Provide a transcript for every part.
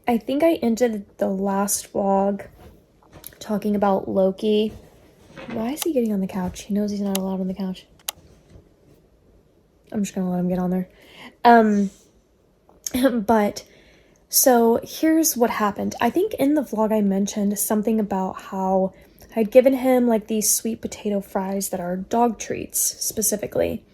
I think I ended the last vlog talking about Loki. Why is he getting on the couch? He knows he's not allowed on the couch. I'm just gonna let him get on there. But so here's what happened. I think in the vlog I mentioned something about how I'd given him like these sweet potato fries that are dog treats specifically,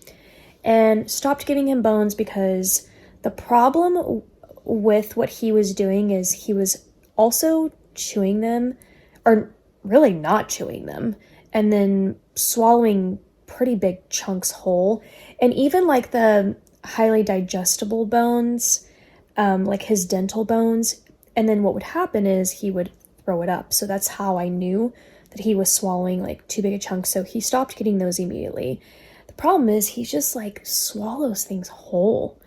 and stopped giving him bones because the problem with what he was doing is he was also chewing them, or really not chewing them, and then swallowing pretty big chunks whole. And even like the highly digestible bones, like his dental bones, and then what would happen is he would throw it up. So that's how I knew that he was swallowing like too big a chunk. So he stopped getting those immediately. The problem is he just like swallows things whole.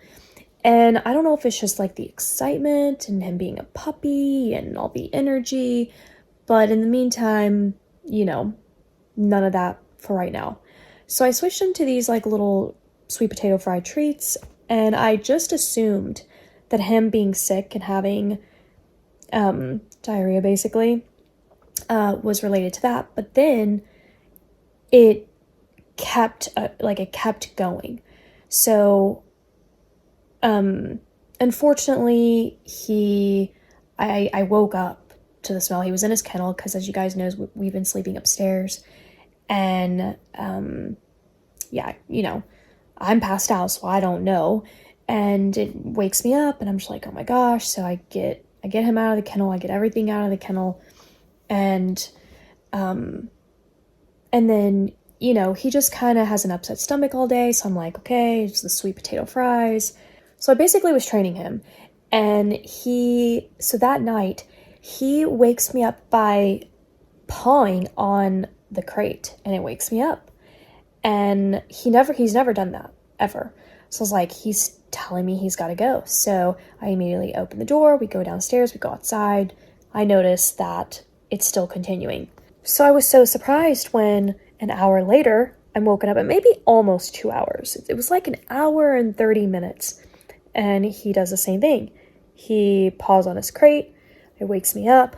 And I don't know if it's just like the excitement and him being a puppy and all the energy, but in the meantime, none of that for right now. So I switched him to these like little sweet potato fried treats, and I just assumed that him being sick and having diarrhea basically was related to that. But then it kept going. So unfortunately I woke up to the smell. He was in his kennel because, as you guys know, we've been sleeping upstairs, and I'm passed out, so I don't know, and it wakes me up, and I'm just like, oh my gosh. So I get him out of the kennel, I get everything out of the kennel, and then he just kind of has an upset stomach all day. So I'm like, okay, it's the sweet potato fries. So I basically was training him, and so that night he wakes me up by pawing on the crate, and it wakes me up. And he's never done that ever. So I was like, he's telling me he's got to go. So I immediately open the door. We go downstairs. We go outside. I notice that it's still continuing. So I was so surprised when an hour later I'm woken up at maybe almost 2 hours. It was like an hour and 30 minutes. And he does the same thing. He paws on his crate. It wakes me up.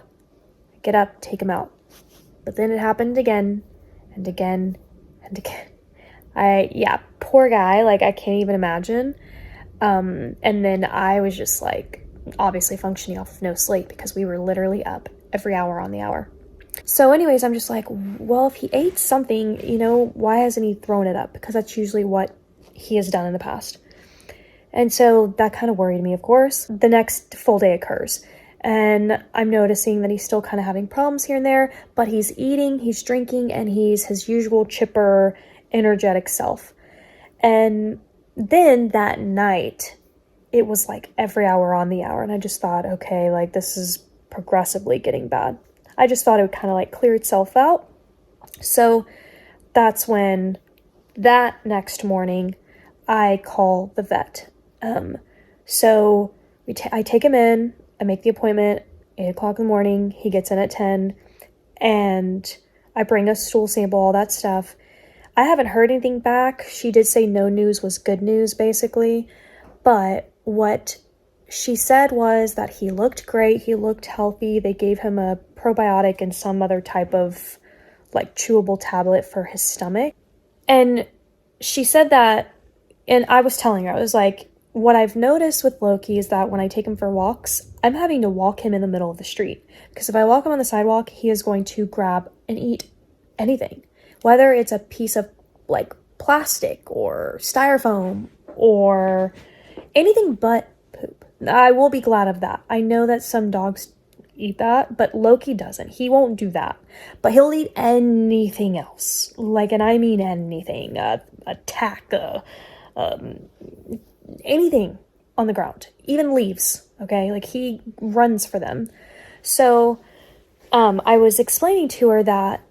I get up, take him out. But then it happened again and again and again. Poor guy. Like, I can't even imagine. And then I was just like, obviously functioning off of no sleep because we were literally up every hour on the hour. So anyways, I'm just like, well, if he ate something, why hasn't he thrown it up? Because that's usually what he has done in the past. And so that kind of worried me, of course. The next full day occurs, and I'm noticing that he's still kind of having problems here and there, but he's eating, he's drinking, and he's his usual chipper, energetic self. And then that night, it was like every hour on the hour, and I just thought, okay, like, this is progressively getting bad. I just thought it would kind of like clear itself out. So that's when that next morning I call the vet. So I take him in, I make the appointment, 8 o'clock in the morning, he gets in at 10, and I bring a stool sample, all that stuff. I haven't heard anything back. She did say no news was good news, basically, but what she said was that he looked great, he looked healthy. They gave him a probiotic and some other type of like chewable tablet for his stomach. And she said that, and I was telling her, I was like, what I've noticed with Loki is that when I take him for walks, I'm having to walk him in the middle of the street. Because if I walk him on the sidewalk, he is going to grab and eat anything. Whether it's a piece of like plastic or styrofoam or anything but poop. I will be glad of that. I know that some dogs eat that, but Loki doesn't. He won't do that. But he'll eat anything else. Like, and I mean anything. A tack, anything on the ground, even leaves, okay? Like, he runs for them. So I was explaining to her that,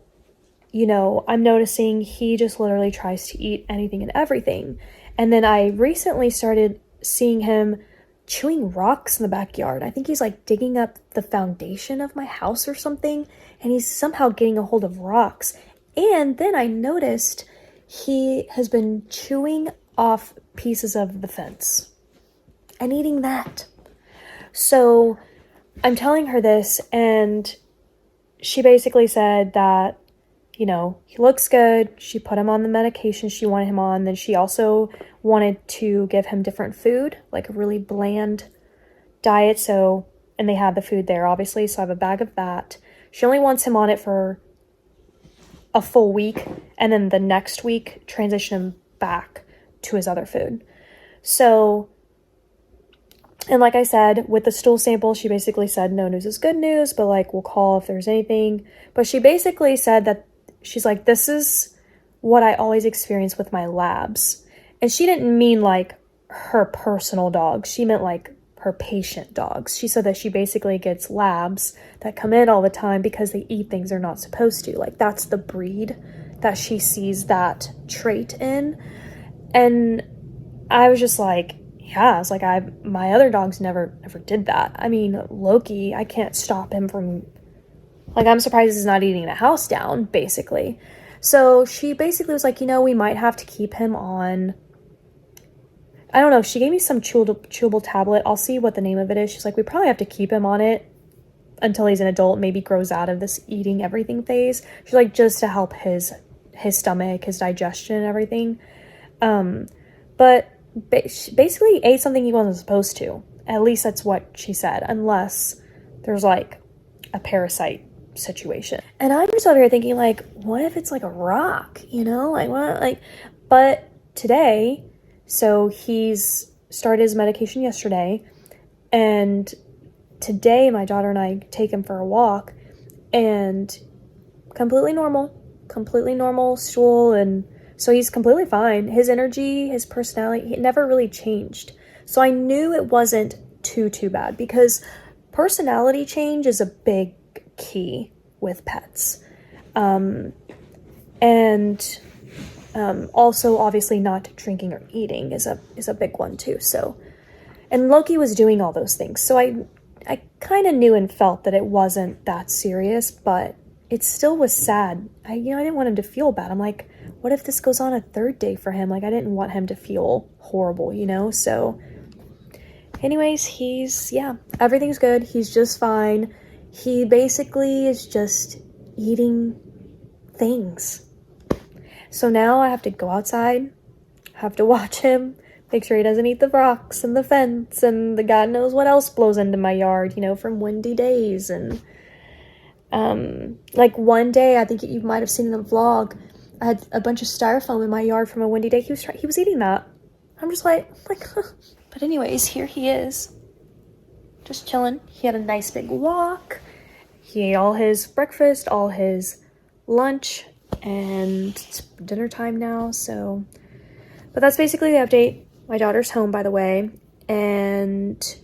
I'm noticing he just literally tries to eat anything and everything. And then I recently started seeing him chewing rocks in the backyard. I think he's like digging up the foundation of my house or something, and he's somehow getting a hold of rocks. And then I noticed he has been chewing off pieces of the fence and eating that. So I'm telling her this, and she basically said that, you know, he looks good. She put him on the medication she wanted him on. Then she also wanted to give him different food, like a really bland diet. So, and they had the food there, obviously. So I have a bag of that. She only wants him on it for a full week, and then the next week transition him back to his other food. So, and like I said, with the stool sample, she basically said no news is good news, but like we'll call if there's anything. But she basically said that she's like, this is what I always experience with my labs. And she didn't mean like her personal dogs. She meant like her patient dogs. She said that she basically gets labs that come in all the time because they eat things they're not supposed to. Like that's the breed that she sees that trait in. And I was just like, yeah, it's like my other dogs never did that. I mean, Loki, I can't stop him from, like, I'm surprised he's not eating the house down, basically. So she basically was like, you know, we might have to keep him on, I don't know, she gave me some chewable tablet. I'll see what the name of it is. She's like, we probably have to keep him on it until he's an adult, maybe grows out of this eating everything phase. She's like, just to help his stomach, his digestion and everything. But basically ate something he wasn't supposed to. At least that's what she said, unless there's like a parasite situation. And I'm just over here thinking like, what if it's like a rock, you know? Like what, like, but today, so he's started his medication yesterday, and today my daughter and I take him for a walk, and completely normal stool, and so he's completely fine. His energy, his personality, it never really changed. So I knew it wasn't too bad, because personality change is a big key with pets. Also obviously not drinking or eating is a big one too. So, and Loki was doing all those things. So I kind of knew and felt that it wasn't that serious, but it still was sad. I didn't want him to feel bad. I'm like, what if this goes on a third day for him? Like, I didn't want him to feel horrible, you know? So anyways, everything's good. He's just fine. He basically is just eating things. So now I have to go outside, have to watch him, make sure he doesn't eat the rocks and the fence and the God knows what else blows into my yard, you know, from windy days. And like one day, I think you might have seen in the vlog, I had a bunch of styrofoam in my yard from a windy day. He was eating that. I'm just like, but anyways, here he is, just chilling. He had a nice big walk. He ate all his breakfast, all his lunch, and it's dinner time now. So, but that's basically the update. My daughter's home, by the way, and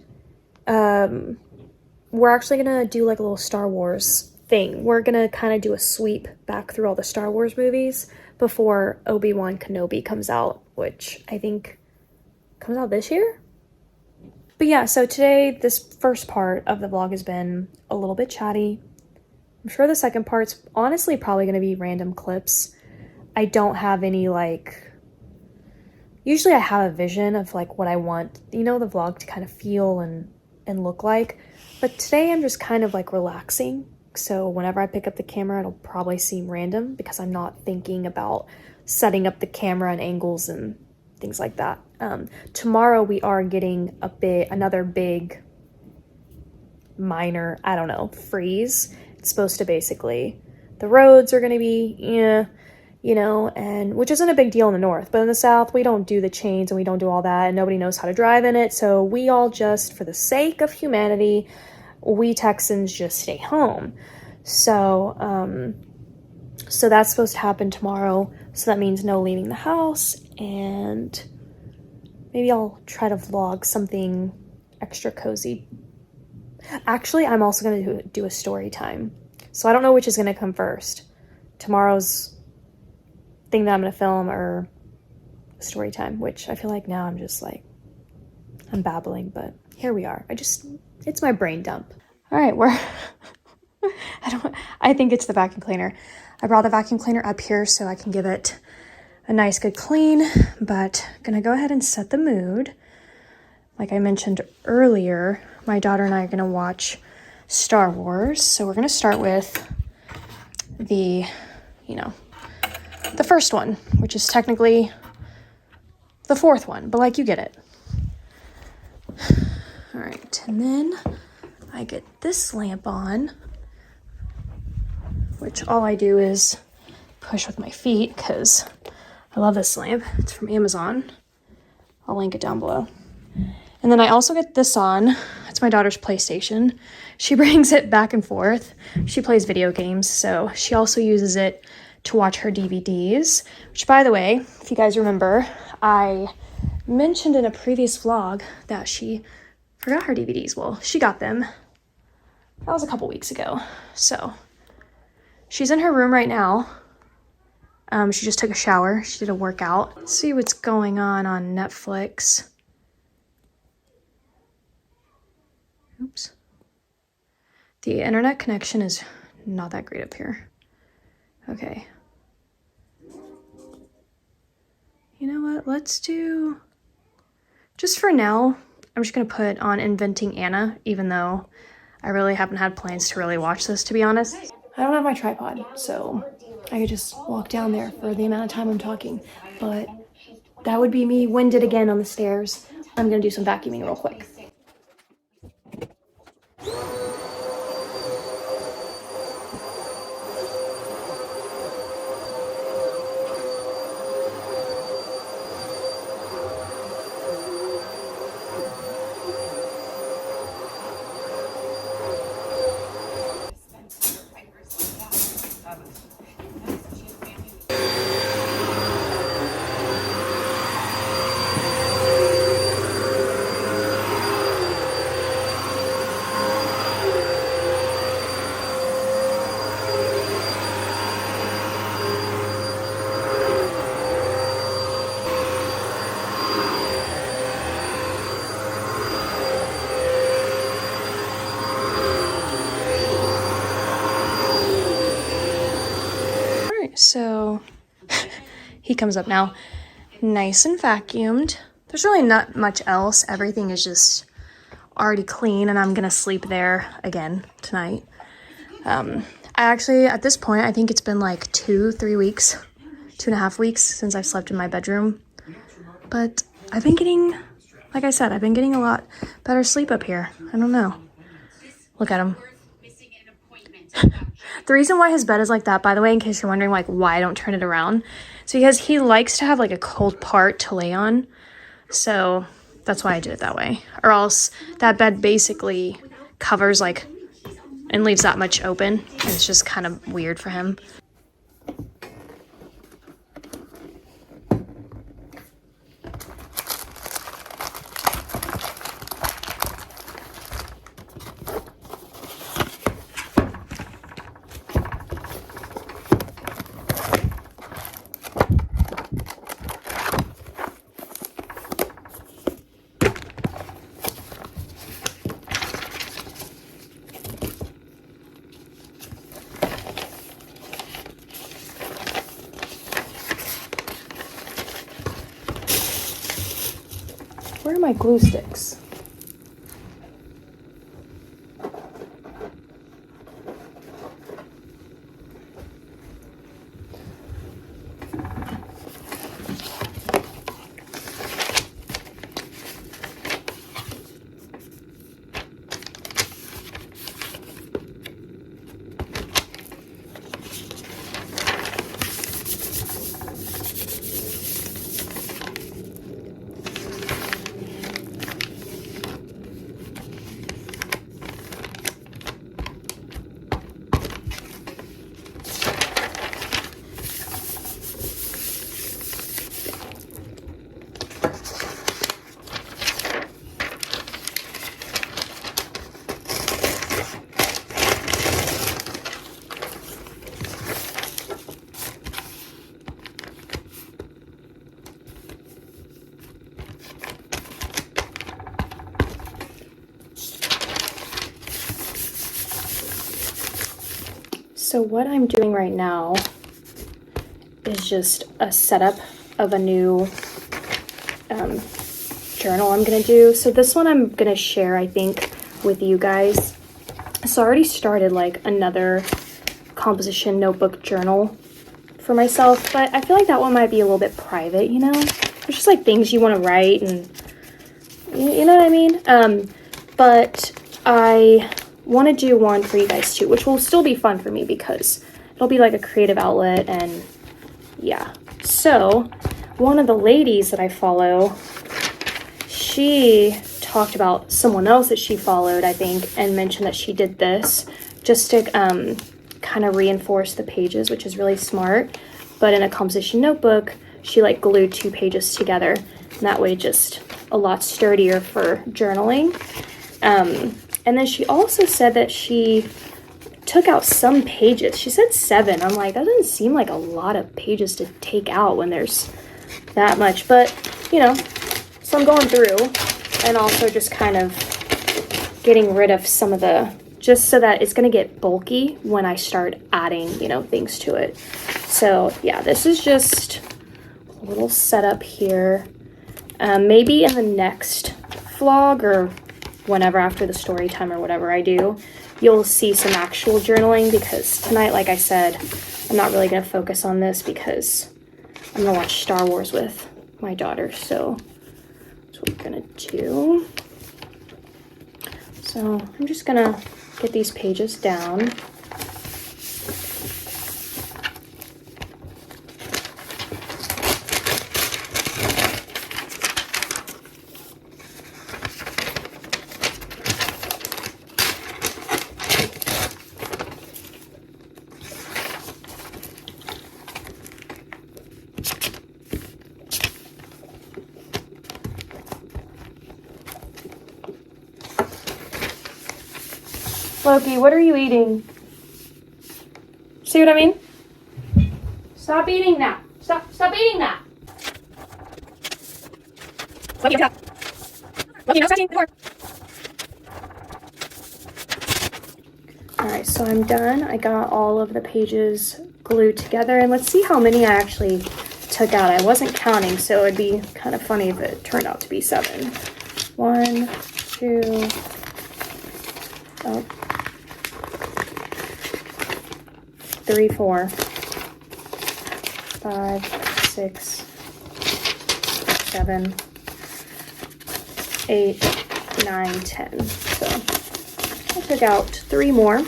we're actually gonna do like a little Star Wars thing. We're gonna kind of do a sweep back through all the Star Wars movies before Obi-Wan Kenobi comes out, which I think comes out this year. But yeah, so today, this first part of the vlog has been a little bit chatty. I'm sure the second part's honestly probably going to be random clips. I don't have any, like, usually I have a vision of like what I want, you know, the vlog to kind of feel and look like. But today I'm just kind of like relaxing. So whenever I pick up the camera, it'll probably seem random because I'm not thinking about setting up the camera and angles and things like that. Tomorrow we are getting another big minor, I don't know, freeze. It's supposed to basically, the roads are going to be, you know, and which isn't a big deal in the north, but in the south, we don't do the chains and we don't do all that, and nobody knows how to drive in it. So we all just, for the sake of humanity, we Texans just stay home. So, so that's supposed to happen tomorrow. So that means no leaving the house, and maybe I'll try to vlog something extra cozy. Actually, I'm also going to do a story time. So I don't know which is going to come first. Tomorrow's thing that I'm going to film or story time, which I feel like now I'm just like, I'm babbling, but here we are. It's my brain dump. All right, I think it's the vacuum cleaner. I brought the vacuum cleaner up here so I can give it a nice good clean, but I'm gonna go ahead and set the mood. Like I mentioned earlier, my daughter and I are gonna watch Star Wars. So we're gonna start with the, the first one, which is technically the fourth one, but like you get it. All right, and then I get this lamp on, which all I do is push with my feet because I love this lamp. It's from Amazon. I'll link it down below. And then I also get this on. It's my daughter's PlayStation. She brings it back and forth. She plays video games, so she also uses it to watch her DVDs, which, by the way, if you guys remember, I mentioned in a previous vlog that she forgot her DVDs. Well, she got them. That was a couple weeks ago. So she's in her room right now. She just took a shower. She did a workout. Let's see what's going on Netflix. Oops. The internet connection is not that great up here. Okay. You know what? Let's do... Just for now, I'm just going to put on Inventing Anna, even though I really haven't had plans to really watch this, to be honest. I don't have my tripod, so I could just walk down there for the amount of time I'm talking. But that would be me winded again on the stairs. I'm going to do some vacuuming real quick. So he comes up now, nice and vacuumed. There's really not much else. Everything is just already clean, and I'm gonna sleep there again tonight. I actually, at this point, I think it's been like 2-3 weeks, 2.5 weeks since I've slept in my bedroom. But I've been getting, like I said, I've been getting a lot better sleep up here. I don't know. Look at him. The reason why his bed is like that, by the way, in case you're wondering like why I don't turn it around, it's because he likes to have like a cold part to lay on. So that's why I did it that way. Or else that bed basically covers like and leaves that much open. And it's just kind of weird for him. Where are my glue sticks? So what I'm doing right now is just a setup of a new journal I'm gonna do. So this one I'm gonna share, I think, with you guys. So I already started like another composition notebook journal for myself, but I feel like that one might be a little bit private, you know? It's just like things you want to write, and you know what I mean? But I want to do one for you guys too, which will still be fun for me because it'll be like a creative outlet, and yeah. So one of the ladies that I follow, she talked about someone else that she followed, I think, and mentioned that she did this just to kind of reinforce the pages, which is really smart. But in a composition notebook, she like glued 2 pages together, and that way just a lot sturdier for journaling. And then she also said that she took out some pages. She said 7. I'm like, that doesn't seem like a lot of pages to take out when there's that much, but you know, so I'm going through and also just kind of getting rid of some of the, just so that it's going to get bulky when I start adding, you know, things to it. So yeah, this is just a little setup here. Maybe in the next vlog or whenever after the story time or whatever I do, you'll see some actual journaling, because tonight, like I said, I'm not really going to focus on this because I'm going to watch Star Wars with my daughter. So that's what we're going to do. So I'm just going to get these pages down. Loki, what are you eating? See what I mean? Stop eating that. Stop eating that. Loki, stop. Loki, no touching the door. Alright, so I'm done. I got all of the pages glued together, and let's see how many I actually took out. I wasn't counting, so it'd be kind of funny if it turned out to be 7. 1, 2, oh, 3, 4, 5, 6, 7, 8, 9, 10. So I took out 3 more,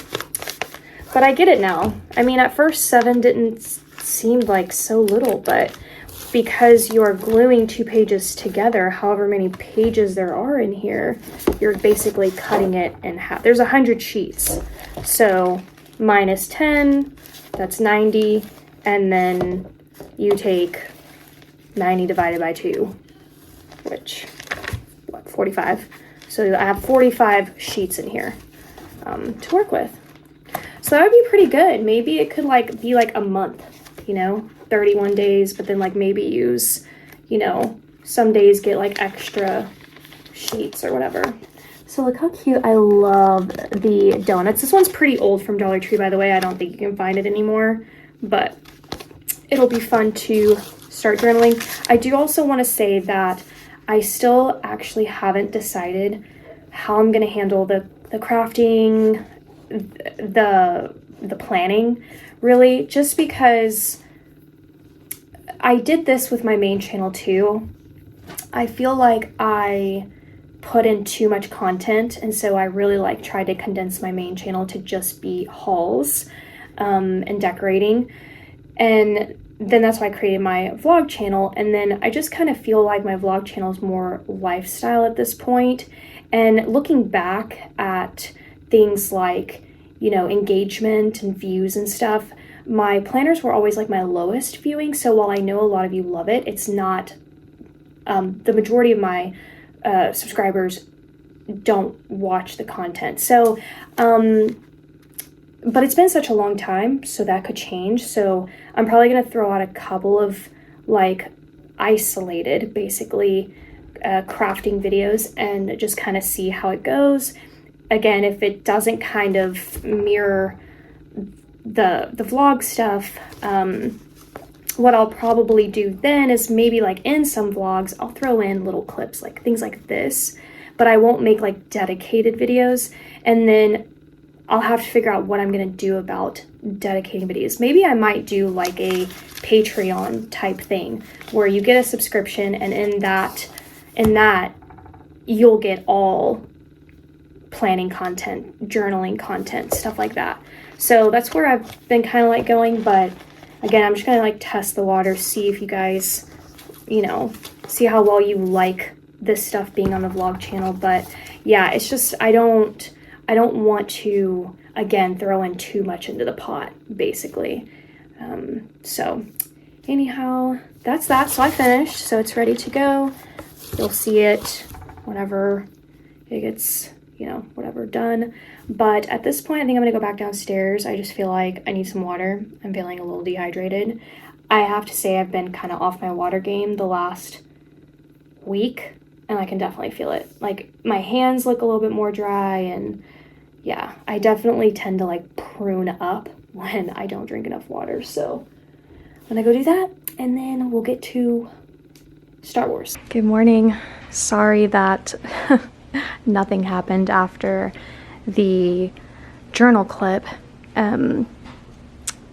but I get it now. I mean, at first 7 didn't seem like so little, but because you're gluing 2 pages together, however many pages there are in here, you're basically cutting it in half. There's 100 sheets, so minus 10, that's 90, and then you take 90 divided by 2, which, what, 45? So I have 45 sheets in here to work with. So that would be pretty good. Maybe it could like be like a month, you know, 31 days, but then like maybe use, you know, some days get like extra sheets or whatever. So look how cute. I love the donuts. This one's pretty old, from Dollar Tree, by the way. I don't think you can find it anymore, but it'll be fun to start journaling. I do also want to say that I still actually haven't decided how I'm going to handle the crafting, the planning, really, just because I did this with my main channel too. I feel like I put in too much content, and so I really like tried to condense my main channel to just be hauls and decorating, and then that's why I created my vlog channel. And then I just kind of feel like my vlog channel is more lifestyle at this point. And looking back at things like, you know, engagement and views and stuff, my planners were always like my lowest viewing. So while I know a lot of you love it, it's not the majority of my subscribers don't watch the content. So but it's been such a long time, so that could change. So I'm probably going to throw out a couple of like isolated, basically crafting videos, and just kind of see how it goes. Again, if it doesn't kind of mirror the vlog stuff, what I'll probably do then is maybe like in some vlogs, I'll throw in little clips, like things like this, but I won't make like dedicated videos. And then I'll have to figure out what I'm gonna do about dedicating videos. Maybe I might do like a Patreon type thing where you get a subscription, and in that you'll get all planning content, journaling content, stuff like that. So that's where I've been kind of like going, but again, I'm just gonna like test the water, see if you guys, you know, see how well you like this stuff being on the vlog channel. But yeah, it's just, I don't want to, again, throw in too much into the pot, basically. So anyhow, that's that. So I finished, so it's ready to go. You'll see it whenever it gets, you know, whatever done. But at this point, I think I'm gonna go back downstairs. I just feel like I need some water. I'm feeling a little dehydrated. I have to say I've been kind of off my water game the last week, and I can definitely feel it. Like my hands look a little bit more dry, and yeah, I definitely tend to like prune up when I don't drink enough water. So I'm gonna go do that, and then we'll get to Star Wars. Good morning. Sorry that nothing happened after the journal clip. I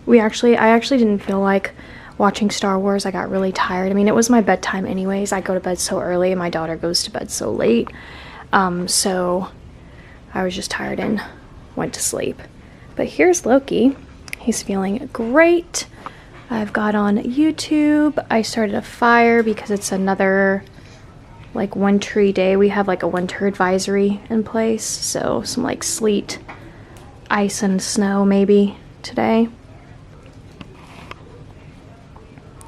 actually didn't feel like watching Star Wars. I got really tired. I mean, it was my bedtime anyways. I go to bed so early and my daughter goes to bed so late. So I was just tired and went to sleep. But here's Loki. He's feeling great. I've got on YouTube. I started a fire because it's another like wintry day. We have like a winter advisory in place. So some like sleet, ice and snow maybe today.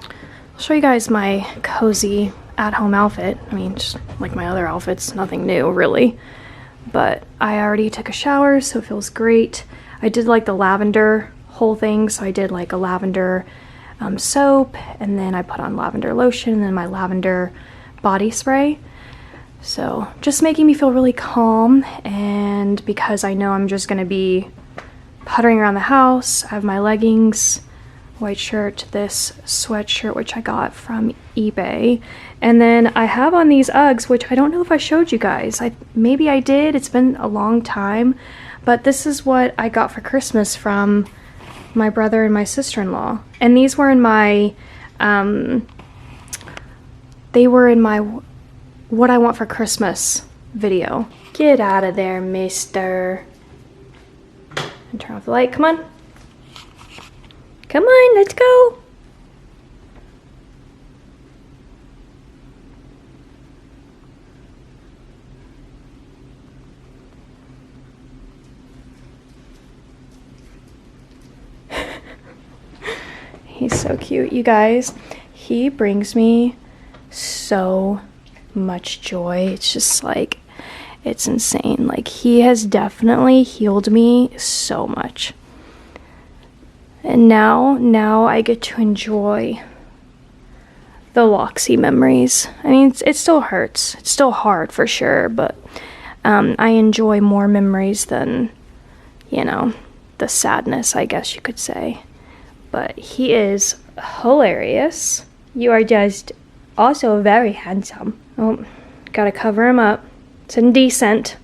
I'll show you guys my cozy at-home outfit. I mean, just like my other outfits, nothing new really. But I already took a shower, so it feels great. I did like the lavender whole thing, so I did like a lavender soap, and then I put on lavender lotion, and then my lavender body spray. So just making me feel really calm, and because I know I'm just gonna be puttering around the house, I have my leggings, white shirt, this sweatshirt which I got from eBay, and then I have on these Uggs, which I don't know if I showed you guys. Maybe I did, it's been a long time, but this is what I got for Christmas from my brother and my sister-in-law, and these were in my they were in my what I want for Christmas video. Get out of there, mister. And turn off the light. Come on. Come on, let's go. He's so cute, you guys. He brings me so much joy. It's just like, it's insane. Like, he has definitely healed me so much. And now I get to enjoy the LOKI memories. I mean, it still hurts. It's still hard for sure, but I enjoy more memories than, you know, the sadness, I guess you could say. But he is hilarious. You are just also very handsome. Oh, gotta cover him up. It's indecent.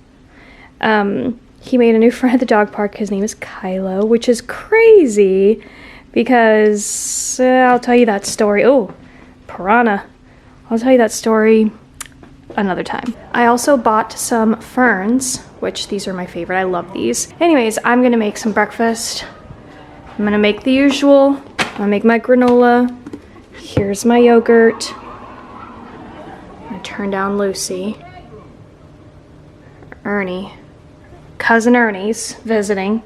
He made a new friend at the dog park. His name is Kylo, which is crazy because I'll tell you that story. Oh, piranha. I'll tell you that story another time. I also bought some ferns, which these are my favorite. I love these. Anyways, I'm gonna make some breakfast. I'm gonna make the usual. I'm gonna make my granola. Here's my yogurt. I'm gonna turn down Lucy. Ernie. Cousin Ernie's visiting.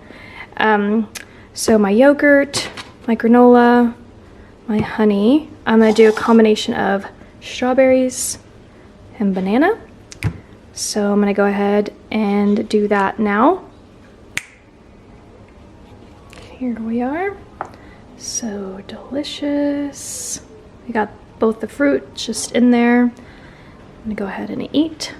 So my yogurt, my granola, my honey. I'm gonna do a combination of strawberries and banana. So I'm gonna go ahead and do that now. Here we are. So delicious. We got both the fruit just in there. I'm gonna go ahead and eat.